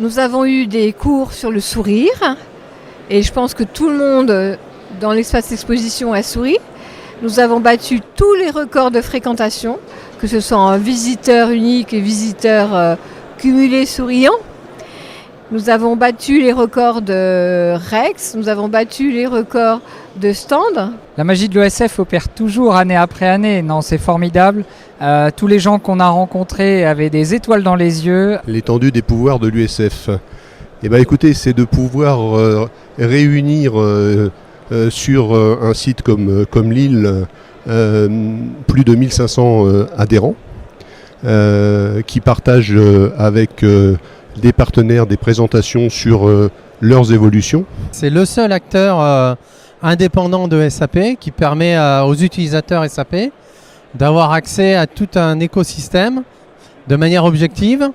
Nous avons eu des cours sur le sourire et je pense que tout le monde dans l'espace d'exposition a souri. Nous avons battu tous les records de fréquentation, que ce soit en visiteurs uniques et visiteurs cumulés souriants. Nous avons battu les records de Rex, nous avons battu les records de stand. La magie de l'ESF opère toujours année après année. Non, c'est formidable. Tous les gens qu'on a rencontrés avaient des étoiles dans les yeux. L'étendue des pouvoirs de l'USF. Eh ben, écoutez, c'est de pouvoir réunir sur un site comme Lille plus de 1500 adhérents qui partagent avec des partenaires des présentations sur leurs évolutions. C'est le seul acteur indépendant de SAP qui permet aux utilisateurs SAP d'avoir accès à tout un écosystème de manière objective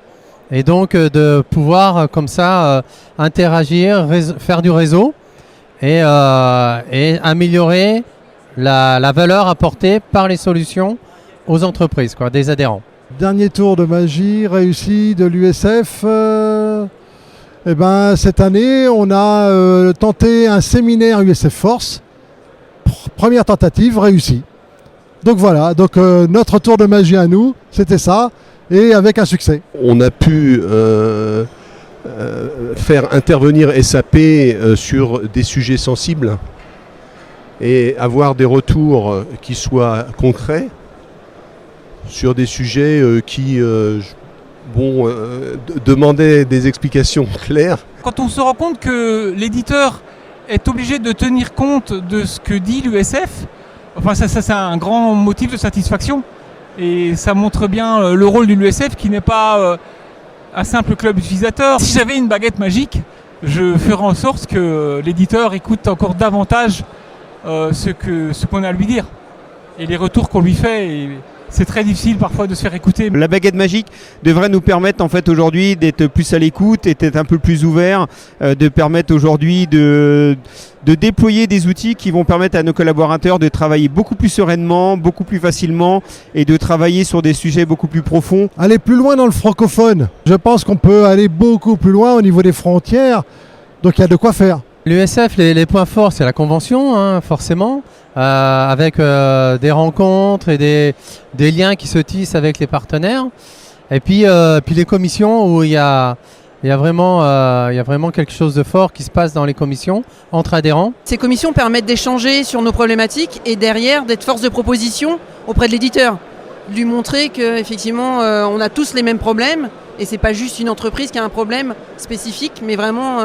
et donc de pouvoir comme ça interagir, faire du réseau et améliorer la valeur apportée par les solutions aux entreprises, des adhérents. Dernier tour de magie réussi de l'USF. Cette année, on a tenté un séminaire USF Force. Première tentative réussie. Donc voilà, notre tour de magie à nous, c'était ça, et avec un succès. On a pu faire intervenir SAP sur des sujets sensibles et avoir des retours qui soient concrets sur des sujets qui demandaient des explications claires. Quand on se rend compte que l'éditeur est obligé de tenir compte de ce que dit l'USF, ça c'est un grand motif de satisfaction. Et ça montre bien le rôle de l'USF qui n'est pas un simple club utilisateur. Si j'avais une baguette magique, je ferais en sorte que l'éditeur écoute encore davantage ce qu'on a à lui dire. Et les retours qu'on lui fait... C'est très difficile parfois de se faire écouter. La baguette magique devrait nous permettre en fait aujourd'hui d'être plus à l'écoute et d'être un peu plus ouvert, de permettre aujourd'hui de déployer des outils qui vont permettre à nos collaborateurs de travailler beaucoup plus sereinement, beaucoup plus facilement et de travailler sur des sujets beaucoup plus profonds. Aller plus loin dans le francophone. Je pense qu'on peut aller beaucoup plus loin au niveau des frontières, donc il y a de quoi faire. L'USF, les points forts, c'est la convention, forcément, avec des rencontres et des liens qui se tissent avec les partenaires. Et puis les commissions où il y a vraiment quelque chose de fort qui se passe dans les commissions entre adhérents. Ces commissions permettent d'échanger sur nos problématiques et derrière d'être force de proposition auprès de l'éditeur. Lui montrer qu'effectivement on a tous les mêmes problèmes et c'est pas juste une entreprise qui a un problème spécifique, mais vraiment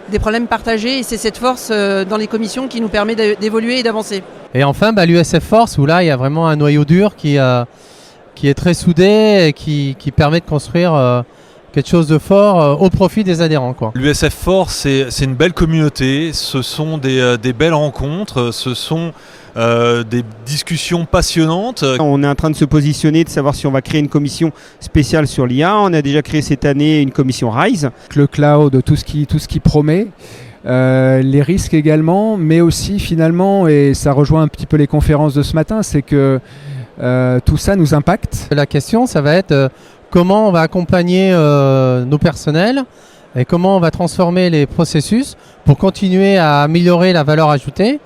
des problèmes partagés, et c'est cette force dans les commissions qui nous permet d'évoluer et d'avancer. Et enfin, l'USF Force, où là, il y a vraiment un noyau dur qui est très soudé et qui permet de construire quelque chose de fort au profit des adhérents. L'USF Force, c'est une belle communauté, ce sont des belles rencontres, ce sont des discussions passionnantes. On est en train de se positionner, de savoir si on va créer une commission spéciale sur l'IA. On a déjà créé cette année une commission RISE. Le cloud, tout ce qui promet, les risques également, mais aussi finalement, et ça rejoint un petit peu les conférences de ce matin, c'est que tout ça nous impacte. La question, ça va être comment on va accompagner nos personnels et comment on va transformer les processus pour continuer à améliorer la valeur ajoutée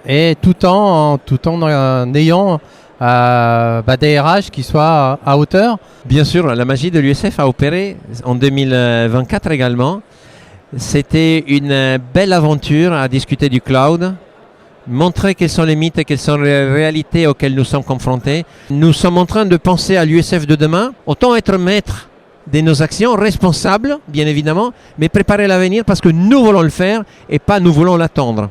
et tout en ayant des RH qui soient à hauteur. Bien sûr, la magie de l'USF a opéré en 2024 également. C'était une belle aventure à discuter du cloud, montrer quels sont les mythes et quelles sont les réalités auxquelles nous sommes confrontés. Nous sommes en train de penser à l'USF de demain. Autant être maître de nos actions, responsables bien évidemment, mais préparer l'avenir parce que nous voulons le faire et pas nous voulons l'attendre.